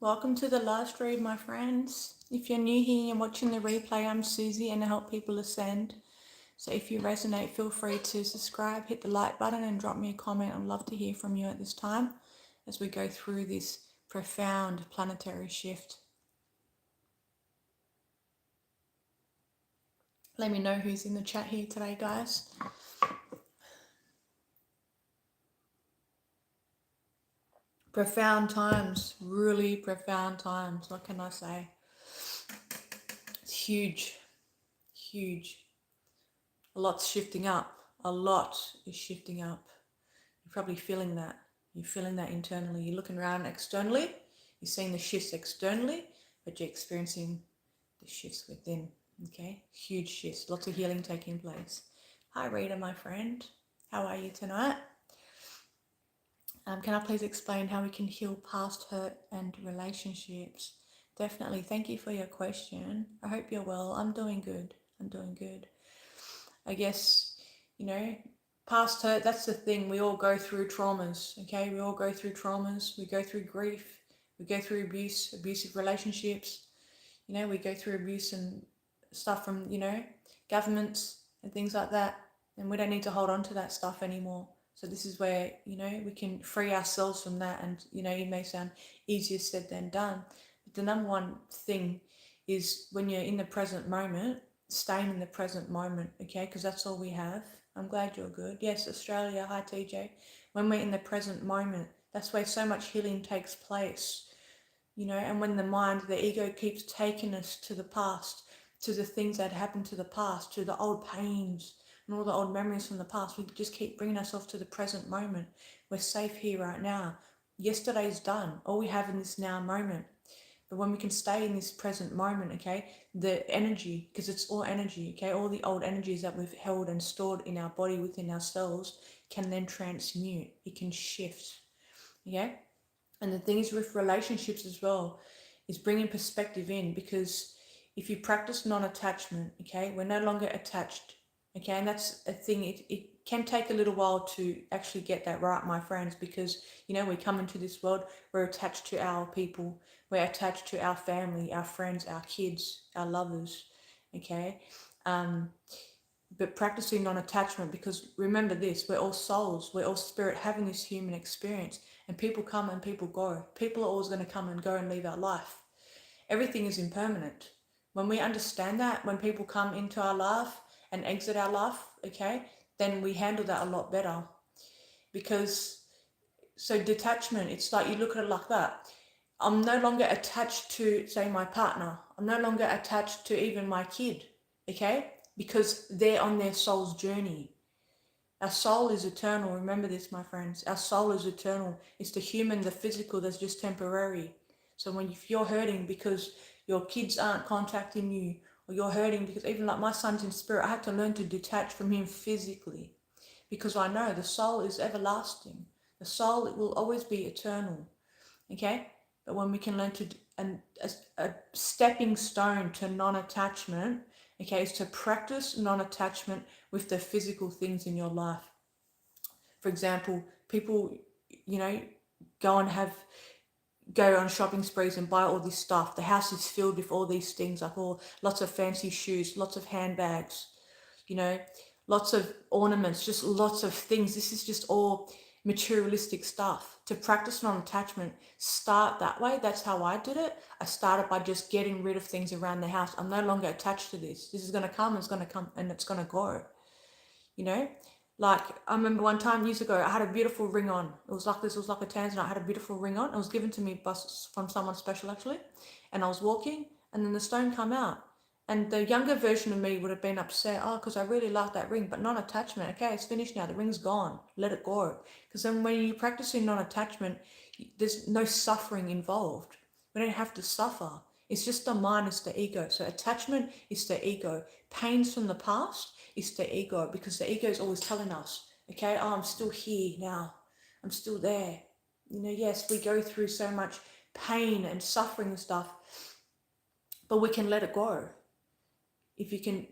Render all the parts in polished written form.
Welcome to the last read, my friends. If you're new here and watching the replay, I'm Susie and I help people ascend. So if you resonate, feel free to subscribe, hit the like button, and drop me a comment. I'd love to hear from you at this time as we go through this profound planetary shift. Let me know who's in the chat here today, guys. Profound times, really profound times. What can I say? It's huge, huge. A lot's shifting up. A lot is shifting up. You're probably feeling that. You're feeling that internally. You're looking around externally. You're seeing the shifts externally, but you're experiencing the shifts within. Okay? Huge shifts. Lots of healing taking place. Hi, Rita, my friend. How are you tonight? Can I please explain how we can heal past hurt and relationships? Definitely. Thank you for your question. I hope you're well. I'm doing good. I'm doing good. I guess, past hurt, that's the thing. We all go through traumas, okay? We all go through traumas. We go through grief. We go through abuse, abusive relationships. We go through abuse and stuff from, governments and things like that. And we don't need to hold on to that stuff anymore. So this is where, we can free ourselves from that. And, it may sound easier said than done. But the number one thing is when you're in the present moment, staying in the present moment, okay? Because that's all we have. I'm glad you're good. Yes, Australia. Hi, TJ. When we're in the present moment, that's where so much healing takes place, and when the mind, the ego keeps taking us to the past, to the things that happened to the past, to the old pains and all the old memories from the past, we just keep bringing ourselves to the present moment. We're safe here right now. Yesterday's done. All we have in this now moment. But when we can stay in this present moment, okay, the energy, because it's all energy, okay, all the old energies that we've held and stored in our body, within ourselves, can then transmute. It can shift, okay? And the thing is with relationships as well, is bringing perspective in, because if you practice non-attachment, okay, we're no longer attached, okay, and that's a thing. It can take a little while to actually get that right, my friends, because we come into this world, we're attached to our people, we're attached to our family, our friends, our kids, our lovers, okay. But practicing non-attachment, because remember this, we're all souls, we're all spirit having this human experience, and people come and people go. People are always going to come and go and leave our life. Everything is impermanent. When we understand that, when people come into our life and exit our life, okay, then we handle that a lot better. Because, so detachment, it's like you look at it like that. I'm no longer attached to, say, my partner. I'm no longer attached to even my kid, okay? Because they're on their soul's journey. Our soul is eternal. Remember this, my friends. Our soul is eternal. It's the human, the physical, that's just temporary. So if you're hurting because your kids aren't contacting you, or you're hurting because, even like my son's in spirit, I had to learn to detach from him physically, because I know the soul is everlasting. The soul, it will always be eternal, okay? But when we can learn to, and a stepping stone to non-attachment, okay, is to practice non-attachment with the physical things in your life. For example, people, go on shopping sprees and buy all this stuff. The house is filled with all these things, like lots of fancy shoes, lots of handbags, lots of ornaments, just lots of things. This is just all materialistic stuff. To practice non-attachment, start that way. That's how I did it. I started by just getting rid of things around the house. I'm no longer attached to this. This is going to come, it's going to come, and it's going to go. Like, I remember one time years ago, I had a beautiful ring on. It was like this, it was like a tanzanite. I had a beautiful ring on. It was given to me from someone special, actually. And I was walking, and then the stone come out. And the younger version of me would have been upset, because I really like that ring, but non-attachment. Okay, it's finished now. The ring's gone. Let it go. Because then when you're practicing non-attachment, there's no suffering involved. We don't have to suffer. It's just the mind, it's the ego. So attachment is the ego. Pains from the past is the ego, because the ego is always telling us, okay, I'm still here now. I'm still there. Yes, we go through so much pain and suffering and stuff, but we can let it go. If you can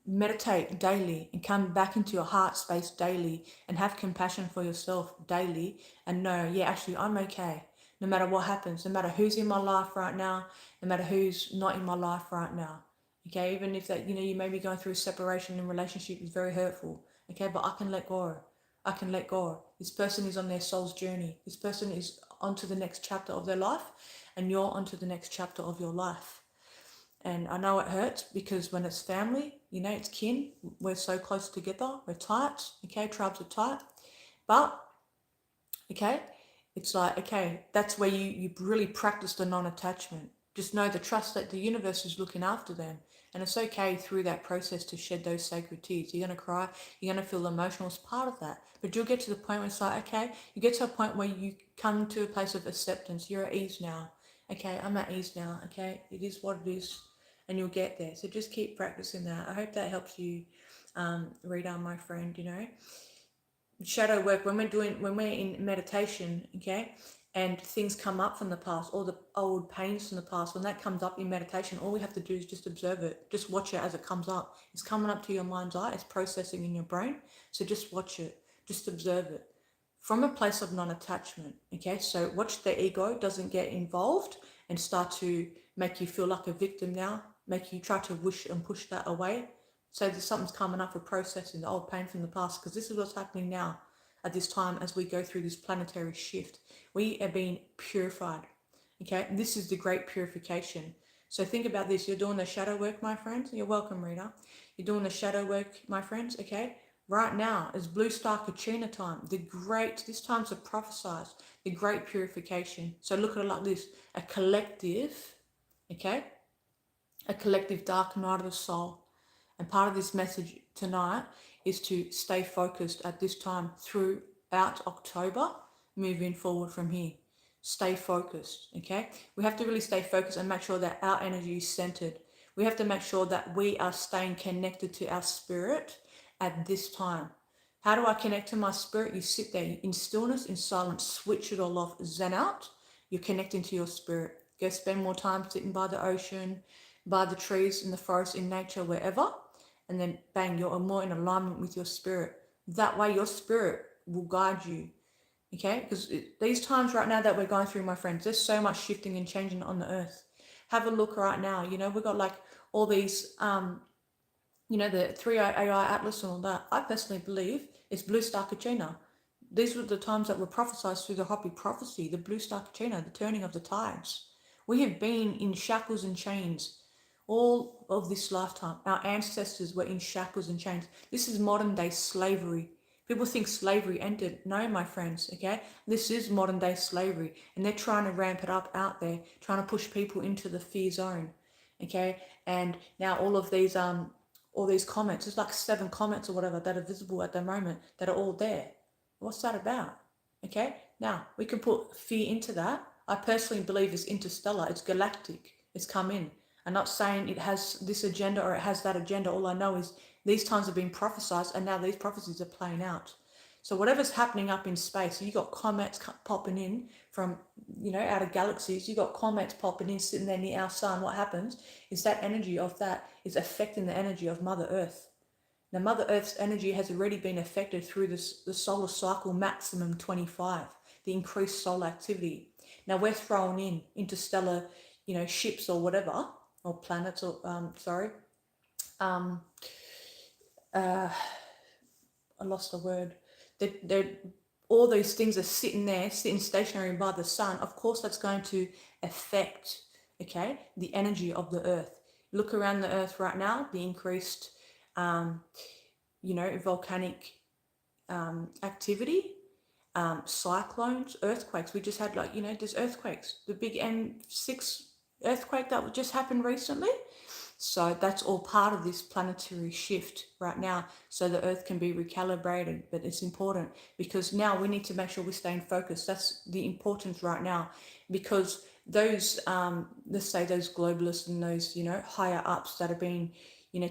meditate daily and come back into your heart space daily and have compassion for yourself daily and know, yeah, actually, I'm okay. no matter what happens, no matter who's in my life right now, no matter who's not in my life right now. Okay, even if that, you may be going through a separation and relationship is very hurtful. Okay, but I can let go. I can let go. This person is on their soul's journey. This person is onto the next chapter of their life, and you're onto the next chapter of your life. And I know it hurts because when it's family, it's kin, we're so close together, we're tight, okay, tribes are tight. But, okay, it's like, okay, that's where you really practice the non-attachment. Just know the trust that the universe is looking after them. And it's okay through that process to shed those sacred tears. You're going to cry, you're going to feel emotional as part of that. But you'll get to the point where it's like, okay, you get to a point where you come to a place of acceptance. You're at ease now. Okay, I'm at ease now. Okay, it is what it is. And you'll get there. So just keep practicing that. I hope that helps you, Rita, my friend, shadow work, when we're in meditation, okay, and things come up from the past, all the old pains from the past, when that comes up in meditation, all we have to do is just observe it, just watch it as it comes up. It's coming up to your mind's eye, it's processing in your brain, so just watch it, just observe it from a place of non-attachment. Okay, so watch the ego doesn't get involved and start to make you feel like a victim now, make you try to wish and push that away. So there's something's coming up for processing the old pain from the past, because this is what's happening now at this time as we go through this planetary shift. We are being purified. Okay, and this is the great purification. So think about this. You're doing the shadow work, my friends. You're welcome, Rita. You're doing the shadow work, my friends. Okay, right now is Blue Star Kachina time. This time's to prophesize the great purification. So look at it like this: a collective, okay, a collective dark night of the soul. And part of this message tonight is to stay focused at this time throughout October, moving forward from here. Stay focused, okay? We have to really stay focused and make sure that our energy is centered. We have to make sure that we are staying connected to our spirit at this time. How do I connect to my spirit? You sit there in stillness, in silence, switch it all off, zen out. You're connecting to your spirit. Go spend more time sitting by the ocean, by the trees, in the forest, in nature, wherever. And then bang, you're more in alignment with your spirit. That way your spirit will guide you. Okay, because these times right now that we're going through, my friends, there's so much shifting and changing on the earth. Have a look right now. We've got like all these the 3AI Atlas and all that. I personally believe it's Blue Star Kachina. These were the times that were prophesied through the Hopi prophecy, the Blue Star Kachina, the turning of the tides. We have been in shackles and chains all of this lifetime. Our ancestors were in shackles and chains. This is modern day slavery. People think slavery ended. No, my friends, okay? This is modern day slavery, and they're trying to ramp it up out there, trying to push people into the fear zone, okay? And now all these comments, there's like 7 comments or whatever that are visible at the moment that are all there. What's that about? Okay, now we can put fear into that. I personally believe it's interstellar, it's galactic, it's come in. I'm not saying it has this agenda or it has that agenda. All I know is these times have been prophesied, and now these prophecies are playing out. So whatever's happening up in space, you got comets popping in from, out of galaxies. You got comets popping in, sitting there near our sun. What happens is that energy of that is affecting the energy of Mother Earth. Now, Mother Earth's energy has already been affected through the solar cycle maximum 25, the increased solar activity. Now we're thrown in interstellar, ships or whatever, or planets, or I lost the word. They're all these things are sitting stationary by the sun. Of course, that's going to affect, okay, the energy of the earth. Look around the earth right now, the increased, volcanic activity, cyclones, earthquakes. We just had there's earthquakes. The big M6 earthquake that just happened recently. So that's all part of this planetary shift right now, so the earth can be recalibrated. But it's important because now we need to make sure we stay in focus. That's the importance right now, because those let's say those globalists and those higher ups that have been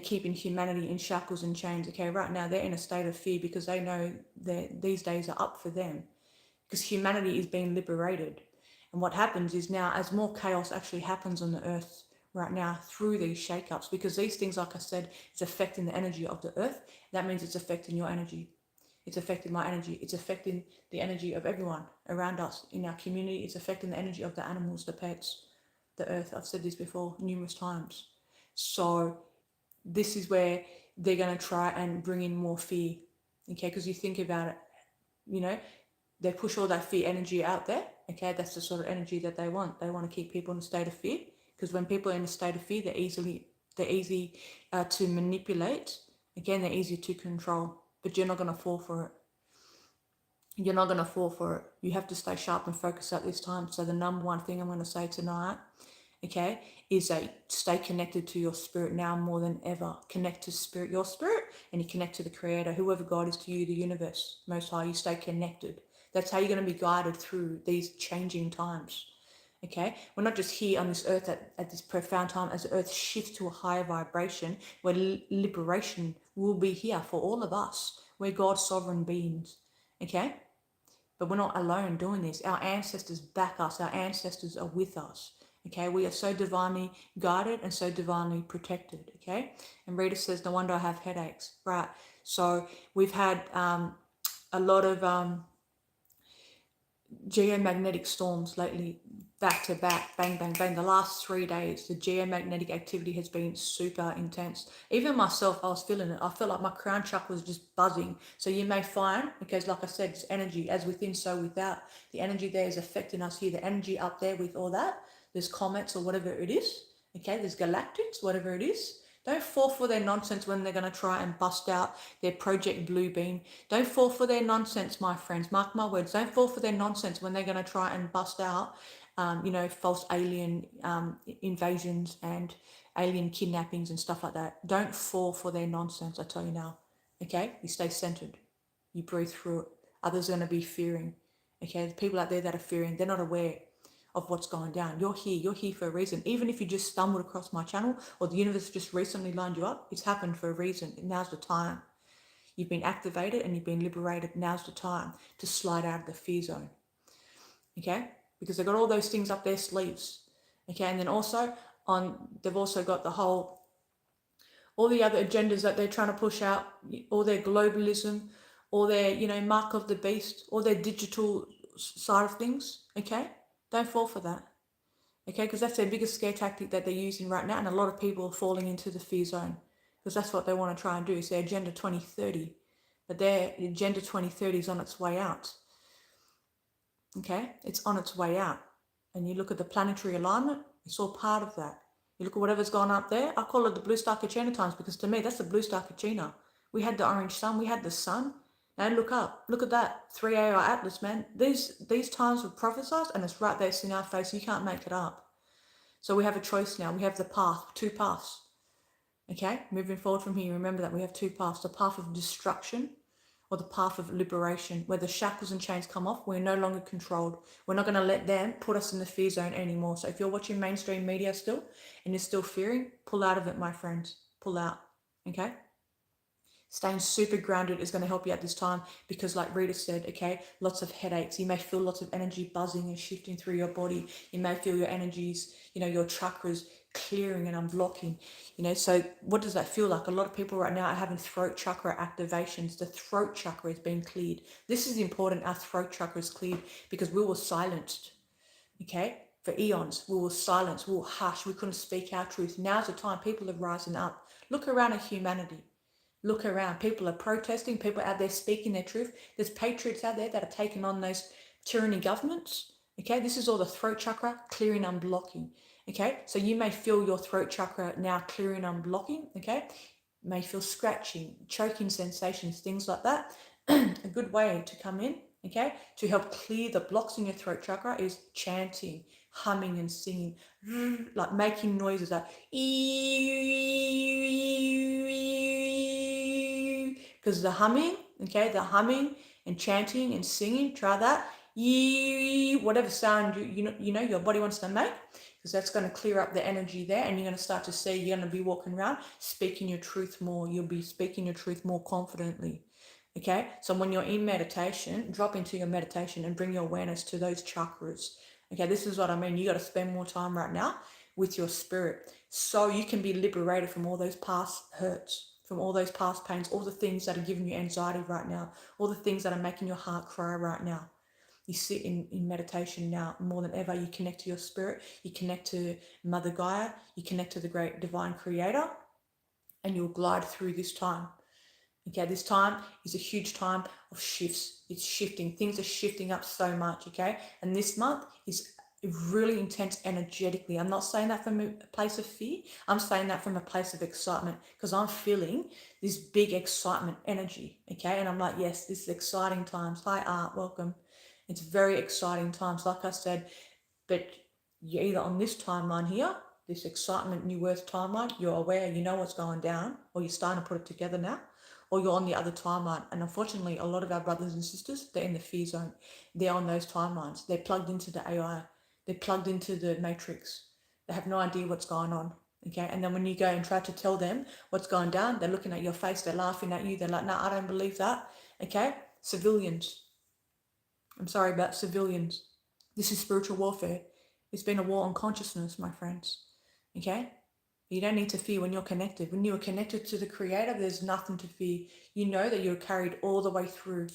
keeping humanity in shackles and chains, okay, right now they're in a state of fear because they know that these days are up for them, because humanity is being liberated. And what happens is now, as more chaos actually happens on the earth right now through these shake-ups, because these things, like I said, it's affecting the energy of the earth, that means it's affecting your energy. It's affecting my energy. It's affecting the energy of everyone around us in our community. It's affecting the energy of the animals, the pets, the earth. I've said this before numerous times. So this is where they're going to try and bring in more fear. Okay, because you think about it, you know, they push all that fear energy out there. Okay, that's the sort of energy that they want. They want to keep people in a state of fear, because when people are in a state of fear, they're easy to manipulate. Again, they're easy to control. But you're not going to fall for it. You're not going to fall for it. You have to stay sharp and focused at this time. So the number one thing I'm going to say tonight, okay, is that stay connected to your spirit now more than ever. Connect to spirit, your spirit, and you connect to the Creator, whoever God is to you, the universe, Most High. You stay connected. That's how you're going to be guided through these changing times. Okay, we're not just here on this earth at this profound time as the earth shifts to a higher vibration where liberation will be here for all of us. We're God's sovereign beings. Okay, but we're not alone doing this. Our ancestors back us. Our ancestors are with us. Okay, we are so divinely guided and so divinely protected. Okay, and Rita says, no wonder I have headaches. Right, so we've had a lot of geomagnetic storms lately, back to back, bang, bang, bang. The last 3 days, the geomagnetic activity has been super intense. Even myself, I was feeling it. I felt like my crown chakra was just buzzing. So you may find, because like I said, it's energy, as within, so without. The energy there is affecting us here. The energy up there with all that, there's comets or whatever it is. Okay, there's galactics, whatever it is. Don't fall for their nonsense when they're going to try and bust out their Project Blue Beam. Don't fall for their nonsense, my friends. Mark my words. Don't fall for their nonsense when they're going to try and bust out, false alien invasions and alien kidnappings and stuff like that. Don't fall for their nonsense, I tell you now. Okay? You stay centered. You breathe through it. Others are going to be fearing. Okay? The people out there that are fearing, they're not aware of what's going down. You're here for a reason. Even if you just stumbled across my channel or the universe just recently lined you up, it's happened for a reason. Now's the time. You've been activated and you've been liberated. Now's the time to slide out of the fear zone. Okay? Because they've got all those things up their sleeves. Okay? And then also they've also got all the other agendas that they're trying to push out, all their globalism, all their, mark of the beast, all their digital side of things. Okay? Don't fall for that. Okay, because that's their biggest scare tactic that they're using right now, and a lot of people are falling into the fear zone because that's what they want to try and do. It's their Agenda 2030, but their Agenda 2030 is on its way out. Okay, it's on its way out. And you look at the planetary alignment, it's all part of that. You look at whatever's gone up there, I call it the blue star Kachina times, because to me, that's the blue star Kachina. We had the orange sun, we had the sun. Now look up, look at that 3AR Atlas, man. These times were prophesized, and it's right there, it's in our face. You can't make it up. So we have a choice now. We have the path, 2 paths. Okay, moving forward from here, remember that we have 2 paths: the path of destruction or the path of liberation, where the shackles and chains come off. We're no longer controlled. We're not going to let them put us in the fear zone anymore. So if you're watching mainstream media still and you're still fearing, pull out of it, my friends. Pull out. Okay. Staying super grounded is going to help you at this time, because like Rita said, okay, lots of headaches. You may feel lots of energy buzzing and shifting through your body. You may feel your energies, your chakras clearing and unblocking, so what does that feel like? A lot of people right now are having throat chakra activations. The throat chakra is being cleared. This is important. Our throat chakra is cleared because we were silenced, okay? For eons, we were silenced, we were hushed, we couldn't speak our truth. Now's the time. People are rising up. Look around at humanity. Look around. People are protesting. People out there speaking their truth. There's patriots out there that are taking on those tyranny governments. Okay, this is all the throat chakra clearing, unblocking. Okay, so you may feel your throat chakra now clearing, unblocking. Okay, you may feel scratching, choking sensations, things like that. A good way to come in, okay, to help clear the blocks in your throat chakra is chanting, humming and singing, like making noises like because the humming and chanting and singing, try that, whatever sound your body wants to make, because that's going to clear up the energy there, and you're going to start to see, you're going to be walking around speaking your truth more. You'll be speaking your truth more confidently. Okay, so when you're in meditation, drop into your meditation and bring your awareness to those chakras. Okay, this is what I mean. You got to spend more time right now with your spirit so you can be liberated from all those past hurts, from all those past pains, all the things that are giving you anxiety right now, all the things that are making your heart cry right now. You sit in meditation now more than ever. You connect to your spirit, you connect to Mother Gaia, you connect to the great divine creator, and you'll glide through this time. Okay, this time is a huge time of shifts. It's shifting. Things are shifting up so much, okay? And this month is really intense energetically. I'm not saying that from a place of fear. I'm saying that from a place of excitement, because I'm feeling this big excitement energy, okay? And I'm like, yes, this is exciting times. Hi, Art, welcome. It's very exciting times, like I said, but you're either on this timeline here, this excitement, new earth timeline, you're aware, you know what's going down, or you're starting to put it together now, or you're on the other timeline. And unfortunately, a lot of our brothers and sisters, they're in the fear zone. They're on those timelines. They're plugged into the AI. They're plugged into the matrix. They have no idea what's going on. Okay, and then when you go and try to tell them what's going down, they're looking at your face, they're laughing at you, they're like, no, I don't believe that. Okay, civilians. I'm sorry about civilians. This is spiritual warfare. It's been a war on consciousness, my friends. Okay? You don't need to fear when you're connected. When you are connected to the Creator, there's nothing to fear. You know that you're carried all the way through.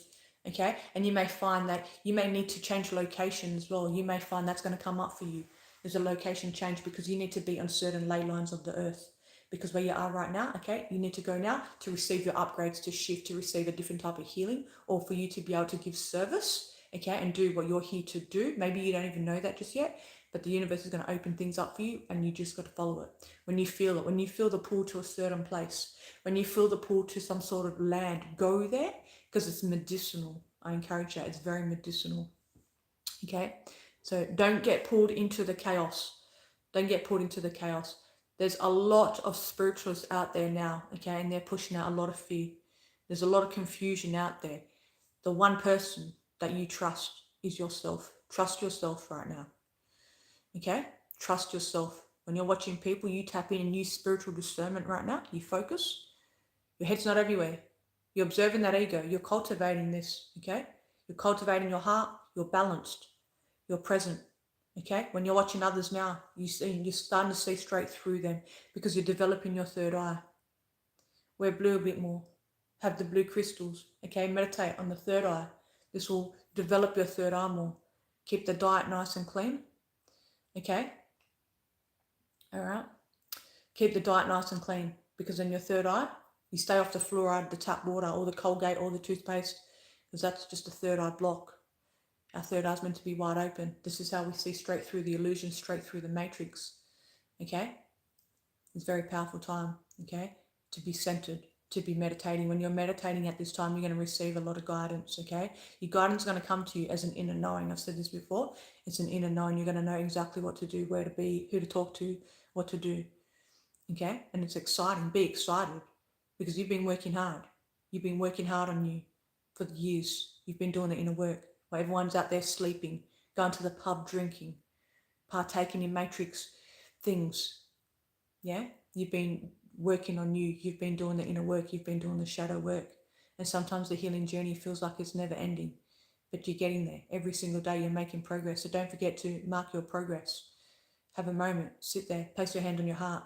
Okay? And you may find that you may need to change location as well. You may find that's going to come up for you. There's a location change because you need to be on certain ley lines of the earth. Because where you are right now, okay, you need to go now to receive your upgrades, to shift, to receive a different type of healing, or for you to be able to give service, okay, and do what you're here to do. Maybe you don't even know that just yet, but the universe is going to open things up for you, and you just got to follow it. When you feel it, when you feel the pull to a certain place, when you feel the pull to some sort of land, go there, because it's medicinal. I encourage that. It's very medicinal. Okay, so don't get pulled into the chaos. Don't get pulled into the chaos. There's a lot of spiritualists out there now, okay, and they're pushing out a lot of fear. There's a lot of confusion out there. The one person that you trust is yourself. Trust yourself right now, okay? Trust yourself. When you're watching people, you tap in and use spiritual discernment right now. You focus. Your head's not everywhere. You're observing that ego. You're cultivating this, okay? You're cultivating your heart. You're balanced. You're present. Okay, when you're watching others now, you're starting to see straight through them because you're developing your third eye. Wear blue a bit more. Have the blue crystals. Okay, meditate on the third eye. This will develop your third eye more. Keep the diet nice and clean. Okay, all right. Keep the diet nice and clean because in your third eye, you stay off the fluoride, the tap water, or the Colgate, or the toothpaste, because that's just a third eye block. Our third eye is meant to be wide open. This is how we see straight through the illusion, straight through the matrix. Okay? It's a very powerful time, okay? To be centered, to be meditating. When you're meditating at this time, you're going to receive a lot of guidance, okay? Your guidance is going to come to you as an inner knowing. I've said this before. It's an inner knowing. You're going to know exactly what to do, where to be, who to talk to, what to do, okay? And it's exciting. Be excited because you've been working hard. You've been working hard on you for years. You've been doing the inner work. While everyone's out there sleeping, going to the pub drinking, partaking in matrix things. Yeah? You've been working on you. You've been doing the inner work. You've been doing the shadow work. And sometimes the healing journey feels like it's never ending. But you're getting there. Every single day you're making progress. So don't forget to mark your progress. Have a moment. Sit there. Place your hand on your heart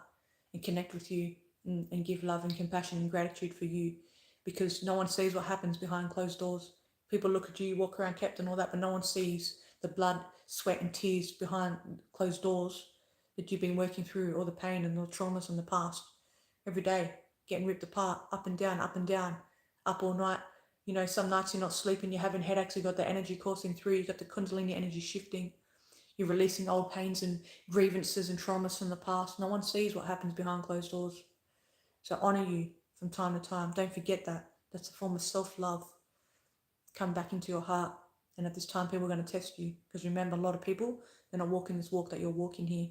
and connect with you and give love and compassion and gratitude for you. Because no one sees what happens behind closed doors. People look at you, walk around kept and all that, but no one sees the blood, sweat and tears behind closed doors that you've been working through, all the pain and the traumas in the past. Every day, getting ripped apart, up and down, up all night. You know, some nights you're not sleeping, you're having headaches, you've got the energy coursing through, you've got the kundalini energy shifting. You're releasing old pains and grievances and traumas from the past. No one sees what happens behind closed doors. So honour you from time to time. Don't forget that. That's a form of self-love. Come back into your heart. And at this time, people are going to test you. Because remember, a lot of people, they're not walking this walk that you're walking here.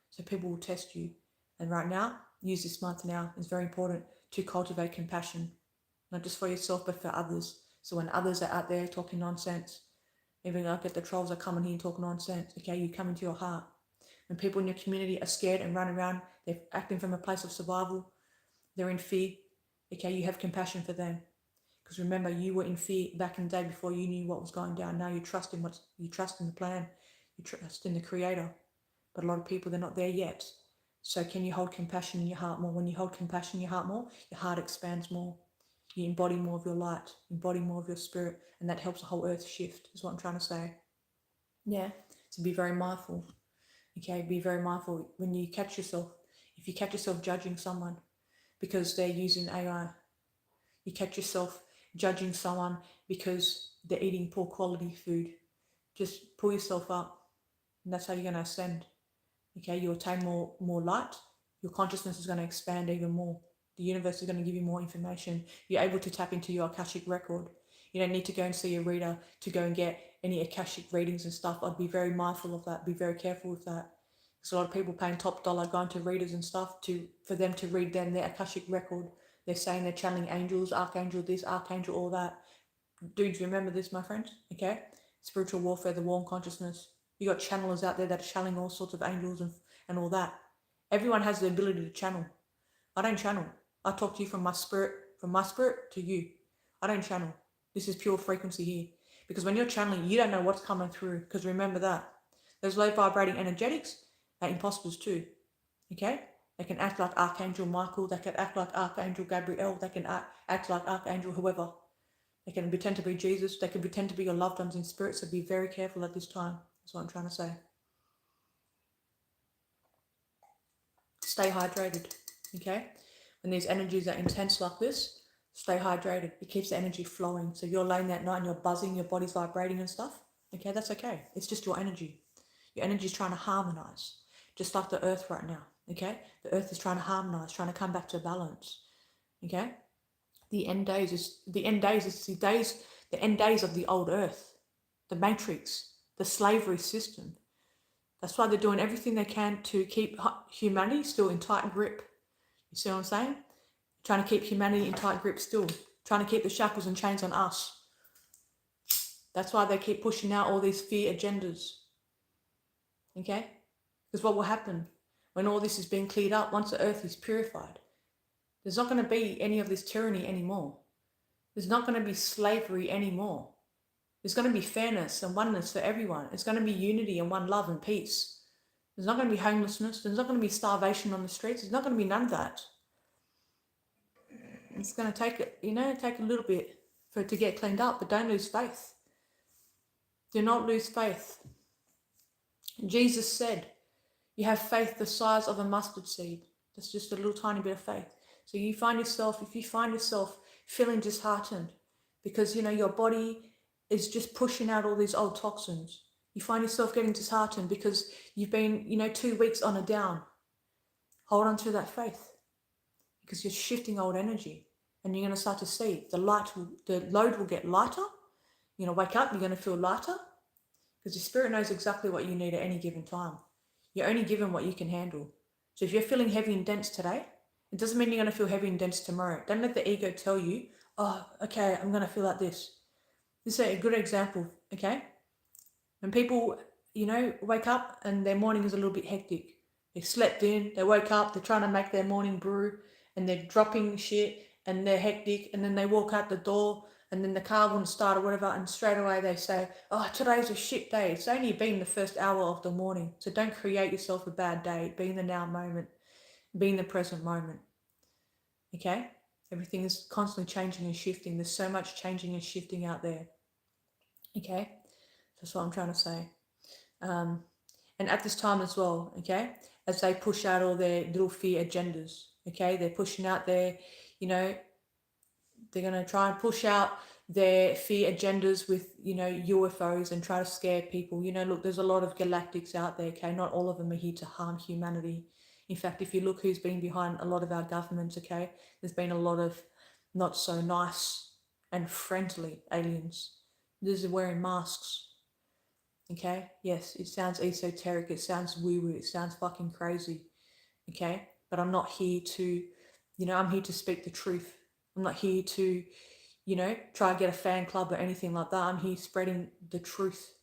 So people will test you. And right now, use this month now. It's very important to cultivate compassion. Not just for yourself, but for others. So when others are out there talking nonsense, even like if the trolls are coming here and talking nonsense, okay, you come into your heart. When people in your community are scared and run around, they're acting from a place of survival, they're in fear, okay, you have compassion for them. Because remember, you were in fear back in the day before you knew what was going down. Now you trust in the plan, you trust in the Creator. But a lot of people, they're not there yet. So can you hold compassion in your heart more? When you hold compassion in your heart more, your heart expands more. You embody more of your light, embody more of your spirit, and that helps the whole earth shift, is what I'm trying to say. Yeah, so be very mindful. Okay, be very mindful when you catch yourself. If you catch yourself judging someone because they're using AI, you catch yourself judging someone because they're eating poor quality food, just pull yourself up, and that's how you're going to ascend. Okay, you attain more light. Your consciousness is going to expand even more. The universe is going to give you more information. You're able to tap into your Akashic record. You don't need to go and see a reader to go and get any Akashic readings and stuff. I'd be very mindful of that. Be very careful with that. There's a lot of people paying top dollar going to readers and stuff for them to read them their Akashic record. They're saying they're channeling angels, archangel this, archangel all that. Dudes, remember this, my friends, okay? Spiritual warfare, the warm consciousness. You got channelers out there that are channeling all sorts of angels and all that. Everyone has the ability to channel. I don't channel. I talk to you from my spirit to you. I don't channel. This is pure frequency here. Because when you're channeling, you don't know what's coming through. Because remember that. Those low vibrating energetics are imposters too. Okay? They can act like Archangel Michael. They can act like Archangel Gabriel. They can act like Archangel whoever. They can pretend to be Jesus. They can pretend to be your loved ones in spirit. So be very careful at this time. That's what I'm trying to say. Stay hydrated. Okay? When these energies are intense like this, stay hydrated. It keeps the energy flowing. So you're laying that night and you're buzzing, your body's vibrating and stuff. Okay, that's okay. It's just your energy. Your energy is trying to harmonize. Just like the earth right now. Okay? The earth is trying to harmonize, trying to come back to balance. Okay? The end days is the end days of the old earth, the matrix, the slavery system. That's why they're doing everything they can to keep humanity still in tight grip. You see what I'm saying? Trying to keep humanity in tight grip still. Trying to keep the shackles and chains on us. That's why they keep pushing out all these fear agendas. Okay? Because what will happen when all this is being cleared up, once the earth is purified, there's not going to be any of this tyranny anymore. There's not going to be slavery anymore. There's going to be fairness and oneness for everyone. It's going to be unity and one love and peace. There's not going to be homelessness. There's not going to be starvation on the streets. There's not going to be none of that. It's going to take a little bit for it to get cleaned up, but don't lose faith. Do not lose faith. Jesus said, you have faith the size of a mustard seed. That's just a little tiny bit of faith. So if you find yourself feeling disheartened because, your body is just pushing out all these old toxins. You find yourself getting disheartened because you've been, 2 weeks on a down. Hold on to that faith because you're shifting old energy and you're going to start to see the load will get lighter. You're going to wake up, you're going to feel lighter because your spirit knows exactly what you need at any given time. You're only given what you can handle. So if you're feeling heavy and dense today, it doesn't mean you're going to feel heavy and dense tomorrow. Don't let the ego tell you, oh, okay, I'm going to feel like this. This is a good example, okay? When people, wake up and their morning is a little bit hectic. They slept in, they woke up, they're trying to make their morning brew and they're dropping shit and they're hectic and then they walk out the door and then the car wouldn't start or whatever and straight away they say, oh, today's a shit day. It's only been the first hour of the morning. So don't create yourself a bad day. Be in the now moment. Be in the present moment. Okay? Everything is constantly changing and shifting. There's so much changing and shifting out there. Okay? That's what I'm trying to say. And at this time as well, okay, as they push out all their little fear agendas, okay, they're pushing out their, they're going to try and push out their fear agendas with, UFOs and try to scare people. Look, there's a lot of galactics out there, okay, not all of them are here to harm humanity. In fact, if you look who's been behind a lot of our governments, okay, there's been a lot of not so nice and friendly aliens. These are wearing masks. Okay, yes, it sounds esoteric, it sounds woo-woo, it sounds fucking crazy, okay, but I'm not here to, I'm here to speak the truth. I'm not here to, try and get a fan club or anything like that. I'm here spreading the truth.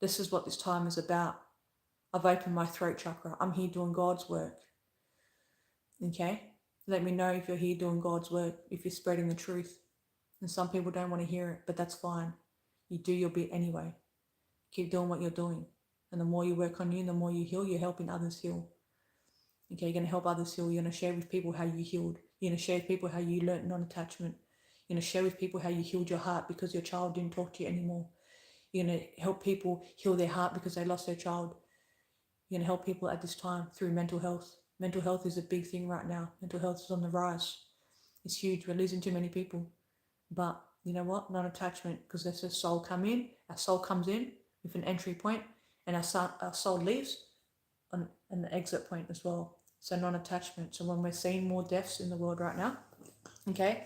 This is what this time is about. I've opened my throat chakra. I'm here doing God's work, okay? Let me know if you're here doing God's work, if you're spreading the truth. And some people don't want to hear it, but that's fine. You do your bit anyway. Keep doing what you're doing. And the more you work on you, the more you heal, you're helping others heal. Okay, you're going to help others heal. You're going to share with people how you healed. You're going to share with people how you learned non-attachment. You're going to share with people how you healed your heart because your child didn't talk to you anymore. You're going to help people heal their heart because they lost their child. You're going to help people at this time through mental health. Mental health is a big thing right now. Mental health is on the rise. It's huge. We're losing too many people. But you know what? Non-attachment, because there's a soul come in. Our soul comes in with an entry point, and our soul leaves on an exit point as well. So non-attachment. So when we're seeing more deaths in the world right now, okay,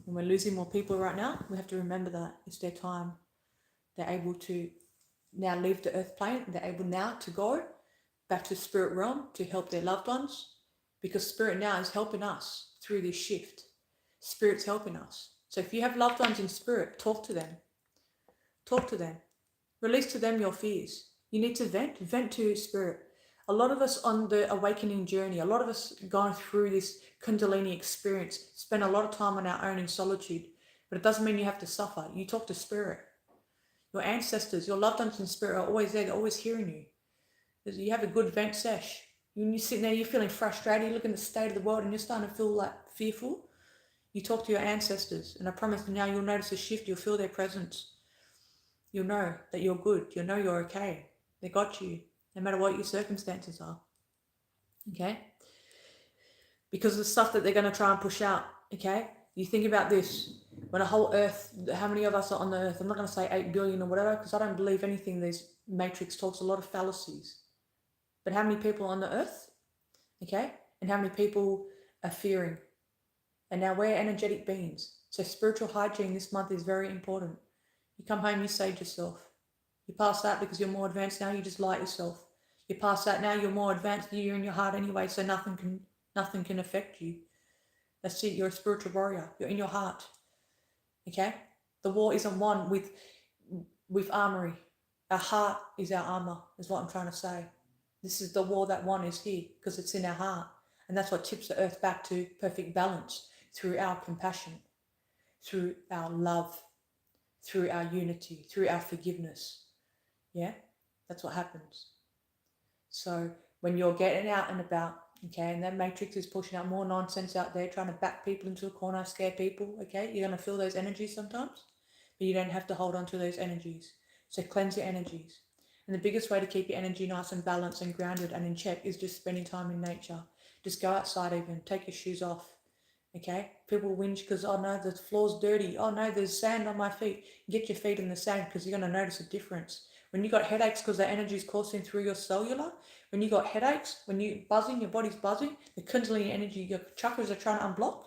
when we're losing more people right now, we have to remember that it's their time. They're able to now leave the earth plane. They're able now to go back to spirit realm to help their loved ones, because spirit now is helping us through this shift. Spirit's helping us. So if you have loved ones in spirit, talk to them. Talk to them. Release to them your fears. You need to vent to spirit. A lot of us on the awakening journey, a lot of us going through this Kundalini experience, spend a lot of time on our own in solitude, but it doesn't mean you have to suffer. You talk to spirit. Your ancestors, your loved ones in spirit are always there. They're always hearing you. You have a good vent sesh. When you're sitting there, you're feeling frustrated, you look at the state of the world and you're starting to feel like fearful. You talk to your ancestors, and I promise now you'll notice a shift. You'll feel their presence. You'll know that you're good. You'll know you're okay. They got you, no matter what your circumstances are. Okay? Because of the stuff that they're going to try and push out. Okay? You think about this. When a whole earth, how many of us are on the earth? I'm not going to say 8 billion or whatever, because I don't believe anything. This matrix talks a lot of fallacies. But how many people are on the earth? Okay? And how many people are fearing? And now we're energetic beings. So spiritual hygiene this month is very important. You come home, you sage yourself. You pass that because you're more advanced now, you just light yourself. You pass that now, you're more advanced, you're in your heart anyway, so nothing can affect you. That's it, you're a spiritual warrior. You're in your heart. Okay? The war isn't won with armory. Our heart is our armor, is what I'm trying to say. This is the war that won is here, because it's in our heart. And that's what tips the earth back to perfect balance through our compassion, through our love, through our unity, through our forgiveness. Yeah? That's what happens. So when you're getting out and about, okay, and that matrix is pushing out more nonsense out there, trying to back people into a corner, scare people, okay, you're going to feel those energies sometimes, but you don't have to hold on to those energies. So cleanse your energies. And the biggest way to keep your energy nice and balanced and grounded and in check is just spending time in nature. Just go outside even, take your shoes off, okay? People whinge because, oh no, the floor's dirty. Oh no, there's sand on my feet. Get your feet in the sand because you're going to notice a difference. When you got headaches because the energy is coursing through your cellular, when you got headaches, when you're buzzing, your body's buzzing, the Kundalini energy, your chakras are trying to unblock,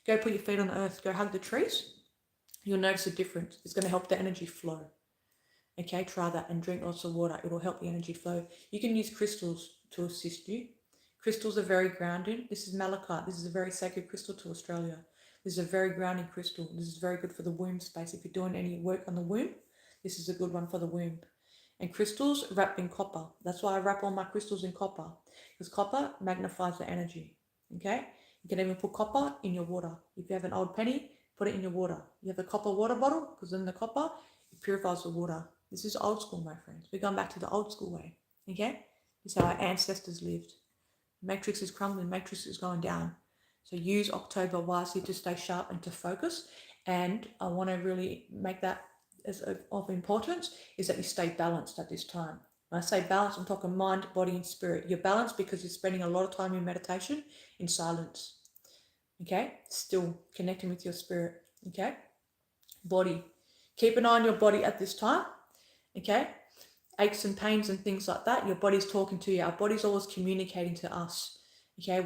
go put your feet on the earth, go hug the trees. You'll notice a difference. It's going to help the energy flow. Okay, try that and drink lots of water. It'll help the energy flow. You can use crystals to assist you. Crystals are very grounding. This is malachite. This is a very sacred crystal to Australia. This is a very grounding crystal. This is very good for the womb space. If you're doing any work on the womb, this is a good one for the womb. And crystals wrapped in copper. That's why I wrap all my crystals in copper, because copper magnifies the energy. Okay? You can even put copper in your water. If you have an old penny, put it in your water. You have a copper water bottle, because in the copper, it purifies the water. This is old school, my friends. We're going back to the old school way. Okay? This is how our ancestors lived. Matrix is crumbling, matrix is going down. So use October wisely to stay sharp and to focus. And I want to really make that as of importance is that you stay balanced at this time. When I say balance, I'm talking mind, body, and spirit. You're balanced because you're spending a lot of time in meditation, in silence. Okay? Still connecting with your spirit. Okay? Body. Keep an eye on your body at this time. Okay? Aches and pains and things like that, your body's talking to you. Our body's always communicating to us. Okay,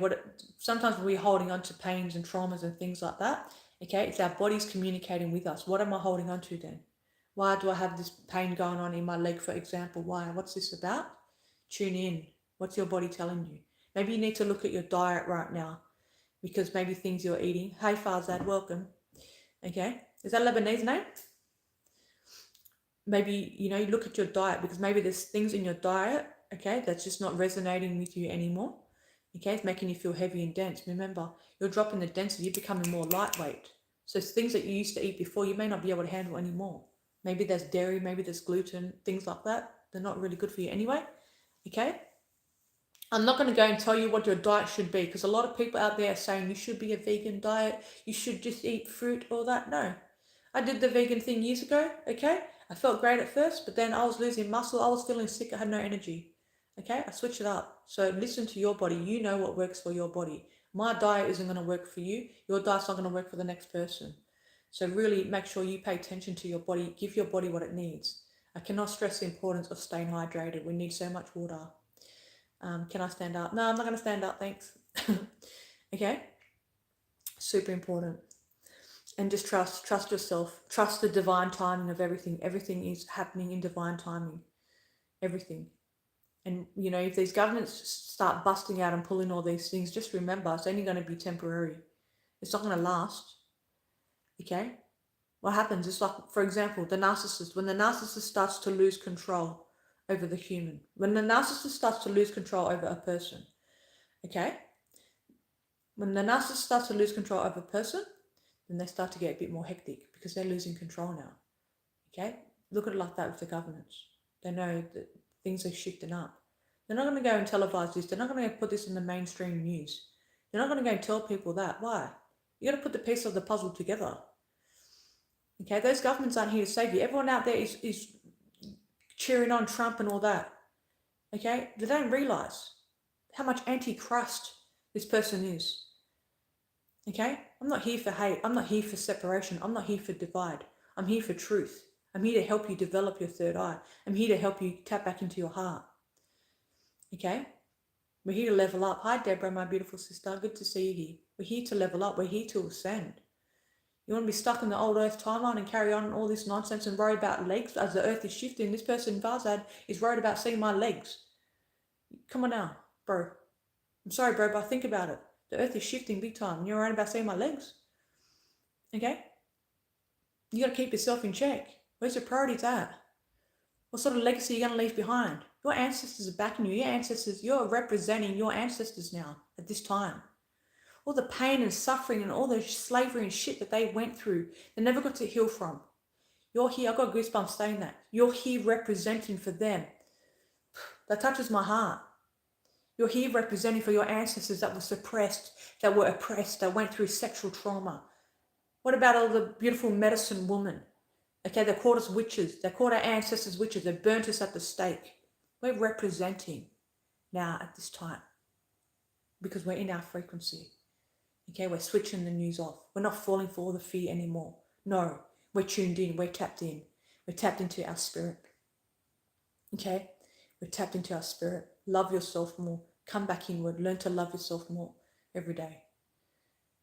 sometimes we're holding on to pains and traumas and things like that. Okay, it's our body's communicating with us. What am I holding on to then? Why do I have this pain going on in my leg, for example? Why? What's this about? Tune in. What's your body telling you? Maybe you need to look at your diet right now, because maybe things you're eating. Hey Farzad, welcome. Okay, is that a Lebanese name? Maybe, you look at your diet, because maybe there's things in your diet, okay, that's just not resonating with you anymore. Okay, it's making you feel heavy and dense. Remember, you're dropping the density, you're becoming more lightweight. So things that you used to eat before, you may not be able to handle anymore. Maybe there's dairy, maybe there's gluten, things like that. They're not really good for you anyway. Okay? I'm not going to go and tell you what your diet should be, because a lot of people out there are saying you should be a vegan diet, you should just eat fruit, all that. No. I did the vegan thing years ago, okay? I felt great at first, but then I was losing muscle, I was feeling sick, I had no energy. Okay? I switched it up. So listen to your body. You know what works for your body. My diet isn't going to work for you. Your diet's not going to work for the next person. So really make sure you pay attention to your body. Give your body what it needs. I cannot stress the importance of staying hydrated. We need so much water. Can I stand up? No, I'm not going to stand up, thanks. Okay? Super important. And just trust yourself. Trust the divine timing of everything. Everything is happening in divine timing. Everything. And, you know, if these governments start busting out and pulling all these things, just remember it's only going to be temporary. It's not going to last. Okay? What happens is, like, for example, the narcissist. When the narcissist starts to lose control over the human, when the narcissist starts to lose control over a person, okay? When the narcissist starts to lose control over a person, then they start to get a bit more hectic because they're losing control now. Okay? Look at it like that with the governments. They know that things are shifting up. They're not going to go and televise this. They're not going to put this in the mainstream news. They're not going to go and tell people that. Why? You got to put the piece of the puzzle together. Okay? Those governments aren't here to save you. Everyone out there is cheering on Trump and all that. Okay? They don't realise how much anti-Christ this person is. Okay? I'm not here for hate. I'm not here for separation. I'm not here for divide. I'm here for truth. I'm here to help you develop your third eye. I'm here to help you tap back into your heart. Okay? We're here to level up. Hi, Deborah, my beautiful sister. Good to see you here. We're here to level up. We're here to ascend. You want to be stuck in the old earth timeline and carry on all this nonsense and worry about legs as the earth is shifting? This person, Vazad, is worried about seeing my legs. Come on now, bro. I'm sorry, bro, but think about it. The earth is shifting big time and you're worried about seeing my legs. Okay? You got to keep yourself in check. Where's your priorities at? What sort of legacy are you going to leave behind? Your ancestors are backing you. Your ancestors, you're representing your ancestors now at this time. All the pain and suffering and all the slavery and shit that they went through, they never got to heal from. You're here, I've got goosebumps saying that. You're here representing for them. That touches my heart. You're here representing for your ancestors that were suppressed, that were oppressed, that went through sexual trauma. What about all the beautiful medicine women? Okay, they called us witches. They called our ancestors witches. They burnt us at the stake. We're representing now at this time because we're in our frequency. Okay, we're switching the news off. We're not falling for all the fear anymore. No, we're tuned in. We're tapped in. We're tapped into our spirit. Okay, we're tapped into our spirit. Love yourself more. Come back inward. Learn to love yourself more every day.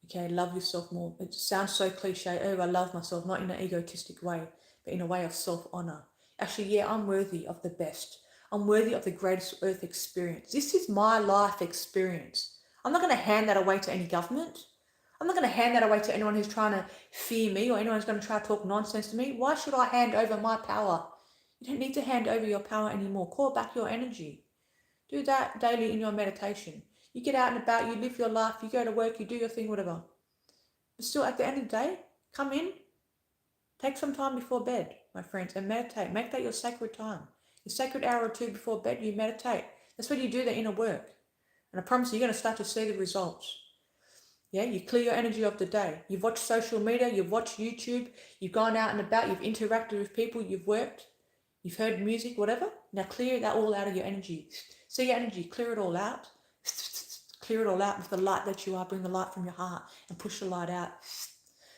Okay, love yourself more. It sounds so cliche. Oh, I love myself, not in an egotistic way, but in a way of self-honor. Actually, yeah, I'm worthy of the best. I'm worthy of the greatest earth experience. This is my life experience. I'm not going to hand that away to any government. I'm not going to hand that away to anyone who's trying to fear me or anyone who's going to try to talk nonsense to me. Why should I hand over my power? You don't need to hand over your power anymore. Call back your energy. Do that daily in your meditation. You get out and about, you live your life, you go to work, you do your thing, whatever. But still, at the end of the day, come in, take some time before bed, my friends, and meditate. Make that your sacred time. Your sacred hour or two before bed, you meditate. That's when you do the inner work. And I promise you, you're going to start to see the results. Yeah, you clear your energy of the day. You've watched social media, you've watched YouTube, you've gone out and about, you've interacted with people, you've worked, you've heard music, whatever. Now clear that all out of your energy. See your energy, clear it all out. Clear it all out with the light that you are. Bring the light from your heart and push the light out.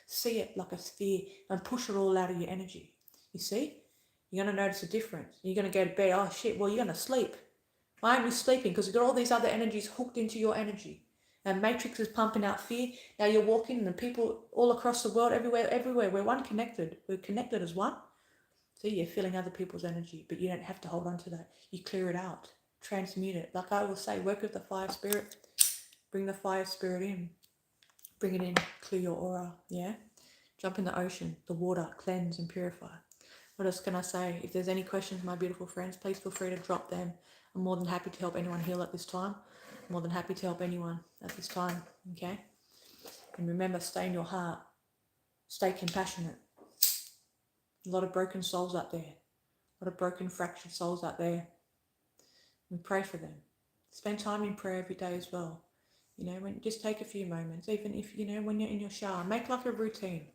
See it like a sphere and push it all out of your energy. You see? You're going to notice a difference. You're going to go to bed. Oh shit, well, you're going to sleep. Why aren't you sleeping? Because you've got all these other energies hooked into your energy. And Matrix is pumping out fear. Now you're walking and the people all across the world, everywhere. We're one connected. We're connected as one. See, you're feeling other people's energy, but you don't have to hold on to that. You clear it out. Transmute it. Like I will say, work with the fire spirit. Bring the fire spirit in. Bring it in. Clear your aura. Yeah? Jump in the ocean, the water, cleanse and purify. What else can I say? If there's any questions, my beautiful friends, please feel free to drop them. I'm more than happy to help anyone heal at this time. I'm more than happy to help anyone at this time. Okay? And remember, stay in your heart. Stay compassionate. A lot of broken souls out there. A lot of broken, fractured souls out there. We pray for them. Spend time in prayer every day as well. When just take a few moments, even if when you're in your shower, make like a routine.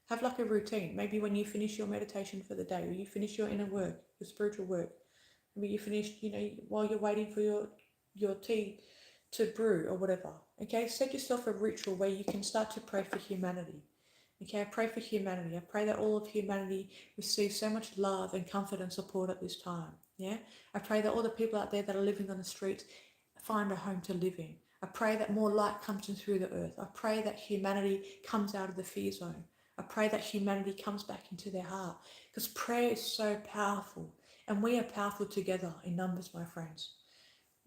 Have like a routine. Maybe when you finish your meditation for the day, or you finish your inner work, your spiritual work. Maybe you finished, while you're waiting for your tea to brew or whatever. Okay, set yourself a ritual where you can start to pray for humanity. Okay, I pray for humanity. I pray that all of humanity receives so much love and comfort and support at this time. Yeah, I pray that all the people out there that are living on the streets find a home to live in. I pray that more light comes in through the earth. I pray that humanity comes out of the fear zone. I pray that humanity comes back into their heart, because prayer is so powerful, and we are powerful together in numbers, my friends.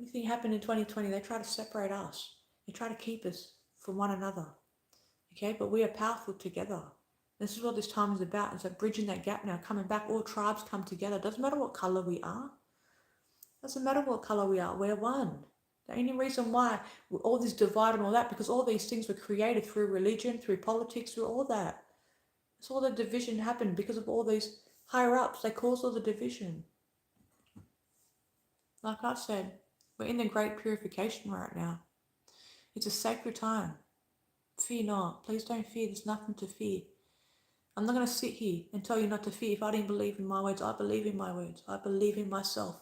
Anything happened in 2020, they try to separate us. They try to keep us from one another. Okay, but we are powerful together. This is what this time is about. It's like bridging that gap now, coming back. All tribes come together. Doesn't matter what color we are. Doesn't matter what color we are. We're one. The only reason why all this divide and all that, because all these things were created through religion, through politics, through all that. That's all the division happened because of all these higher ups. They caused all the division. Like I said, we're in the great purification right now. It's a sacred time. Fear not. Please don't fear. There's nothing to fear. I'm not going to sit here and tell you not to fear. If I didn't believe in my words, I believe in my words. I believe in myself.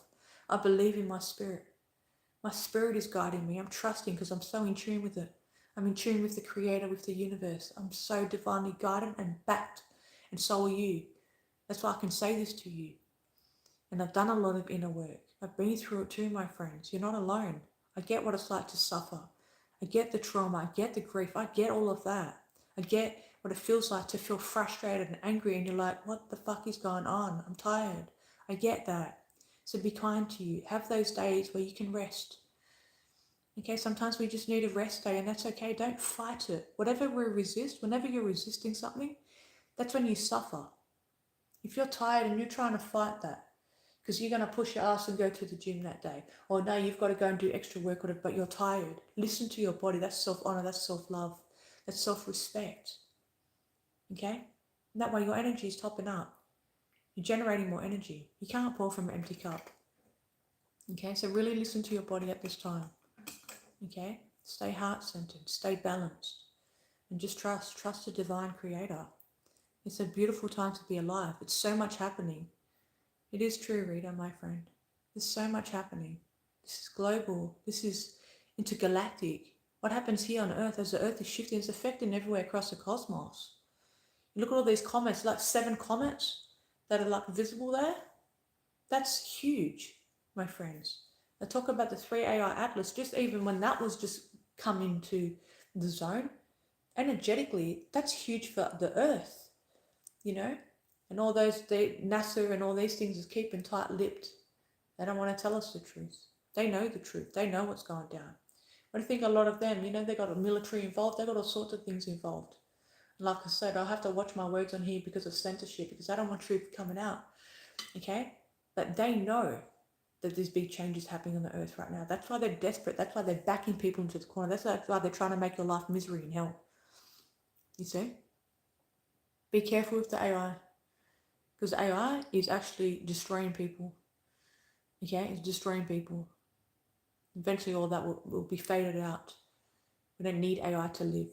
I believe in my spirit. My spirit is guiding me. I'm trusting because I'm so in tune with it. I'm in tune with the Creator, with the universe. I'm so divinely guided and backed. And so are you. That's why I can say this to you. And I've done a lot of inner work. I've been through it too, my friends. You're not alone. I get what it's like to suffer. I get the trauma. I get the grief. I get all of that. I get what it feels like to feel frustrated and angry, and you're like, what the fuck is going on? I'm tired. I get that. So be kind to you. Have those days where you can rest. Okay, sometimes we just need a rest day, and that's okay. Don't fight it. Whatever we resist, whenever you're resisting something, that's when you suffer. If you're tired and you're trying to fight that, because you're going to push your ass and go to the gym that day, or no, you've got to go and do extra work, but you're tired. Listen to your body. That's self-honor. That's self-love. That's self-respect. Okay? And that way your energy is topping up. You're generating more energy. You can't pour from an empty cup. Okay? So really listen to your body at this time. Okay? Stay heart-centered. Stay balanced. And just trust the divine creator. It's a beautiful time to be alive. It's so much happening. It is true, Rita, my friend. There's so much happening. This is global. This is intergalactic. What happens here on Earth as the Earth is shifting, it's affecting everywhere across the cosmos. You look at all these comets, like 7 comets that are like visible there. That's huge, my friends. I talk about the 3AI Atlas, just even when that was just come into the zone, energetically, that's huge for the Earth, And all those, NASA and all these things is keeping tight-lipped. They don't want to tell us the truth. They know the truth. They know what's going down. But I think a lot of them, they got a military involved. They got all sorts of things involved. And like I said, I'll have to watch my words on here because of censorship, because I don't want truth coming out. Okay? But they know that there's big changes happening on the earth right now. That's why they're desperate. That's why they're backing people into the corner. That's why they're trying to make your life misery and hell. You see? Be careful with the AI. Because AI is actually destroying people. Okay? It's destroying people. Eventually all that will be faded out. We don't need AI to live.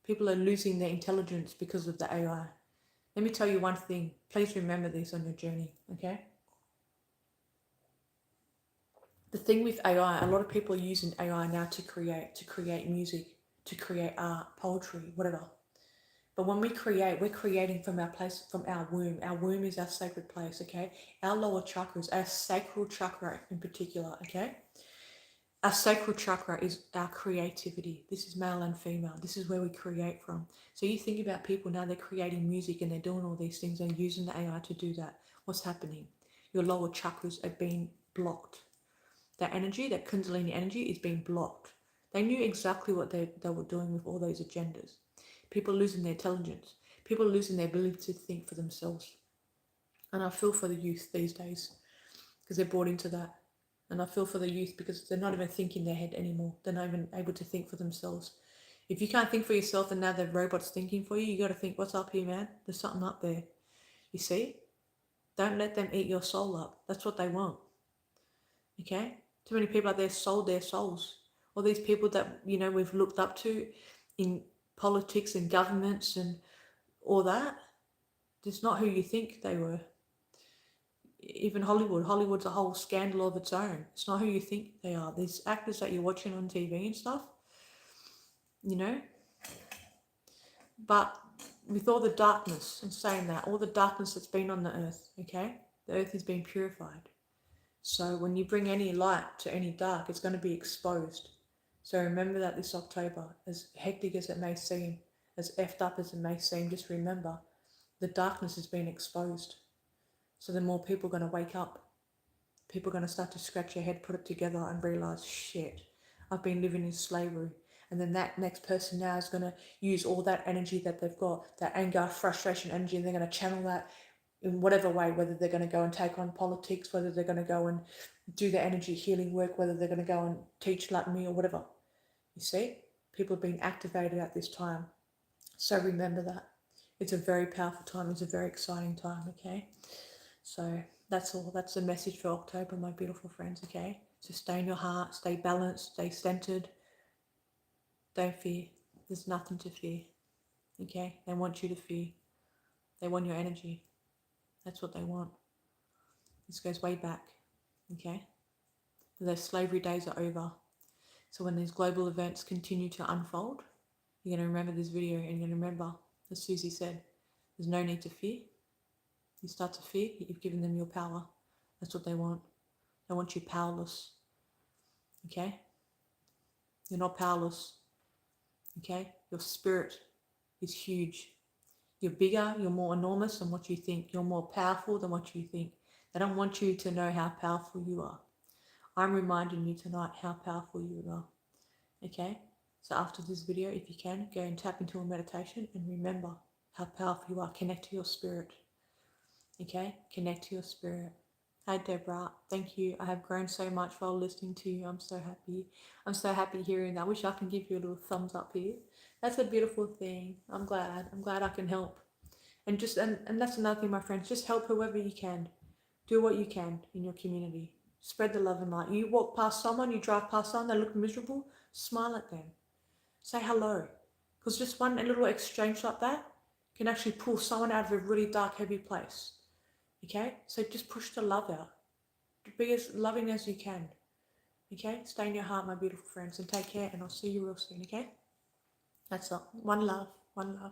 People are losing their intelligence because of the AI. Let me tell you one thing. Please remember this on your journey, okay? The thing with AI, a lot of people are using AI now to create music, to create art, poetry, whatever. But when we create, we're creating from our place, from our womb. Our womb is our sacred place, okay? Our lower chakras, our sacral chakra in particular, okay? Our sacral chakra is our creativity. This is male and female. This is where we create from. So you think about people now, they're creating music and they're doing all these things and using the AI to do that. What's happening? Your lower chakras are being blocked. That energy, that Kundalini energy is being blocked. They knew exactly what they were doing with all those agendas. People losing their intelligence. People losing their ability to think for themselves. And I feel for the youth these days because they're brought into that. And I feel for the youth because they're not even thinking in their head anymore. They're not even able to think for themselves. If you can't think for yourself and now the robot's thinking for you, you got to think, what's up here, man? There's something up there. You see? Don't let them eat your soul up. That's what they want. Okay? Too many people out there sold their souls. All these people that, you know, we've looked up to in politics and governments and all that, it's not who you think they were. Even Hollywood's a whole scandal of its own. It's not who you think they are. These actors that you're watching on TV and stuff, you know. But with all the darkness, and saying that, all the darkness that's been on the earth, okay, the earth is being purified. So when you bring any light to any dark, it's going to be exposed. So remember that this October, as hectic as it may seem, as effed up as it may seem, just remember the darkness has been exposed. So the more people are going to wake up. People are going to start to scratch their head, put it together and realise, shit, I've been living in slavery. And then that next person now is going to use all that energy that they've got, that anger, frustration energy, and they're going to channel that in whatever way, whether they're going to go and take on politics, whether they're going to go and do the energy healing work, whether they're going to go and teach like me or whatever. You see, people are being activated at this time. So remember that. It's a very powerful time. It's a very exciting time, okay? So that's all. That's the message for October, my beautiful friends, okay? So stay in your heart, stay balanced, stay centered. Don't fear. There's nothing to fear, okay? They want you to fear. They want your energy. That's what they want. This goes way back, okay? Those slavery days are over. So when these global events continue to unfold, you're going to remember this video and you're going to remember, as Susie said, there's no need to fear. You start to fear, you've given them your power. That's what they want. They want you powerless, okay? You're not powerless, okay? Your spirit is huge. You're bigger, you're more enormous than what you think. You're more powerful than what you think. They don't want you to know how powerful you are. I'm reminding you tonight how powerful you are, okay? So after this video, if you can, go and tap into a meditation and remember how powerful you are. Connect to your spirit, okay? Connect to your spirit. Hi Deborah, thank you. I have grown so much while listening to you. I'm so happy. I'm so happy hearing that. I wish I can give you a little thumbs up here. That's a beautiful thing. I'm glad I can help. And just and that's another thing, my friends, just help whoever you can. Do what you can in your community. Spread the love and light. You walk past someone, you drive past someone, they look miserable, smile at them. Say hello. Because just one little exchange like that can actually pull someone out of a really dark, heavy place. Okay? So just push the love out. Be as loving as you can. Okay? Stay in your heart, my beautiful friends, and take care, and I'll see you real soon, okay? That's all. One love. One love.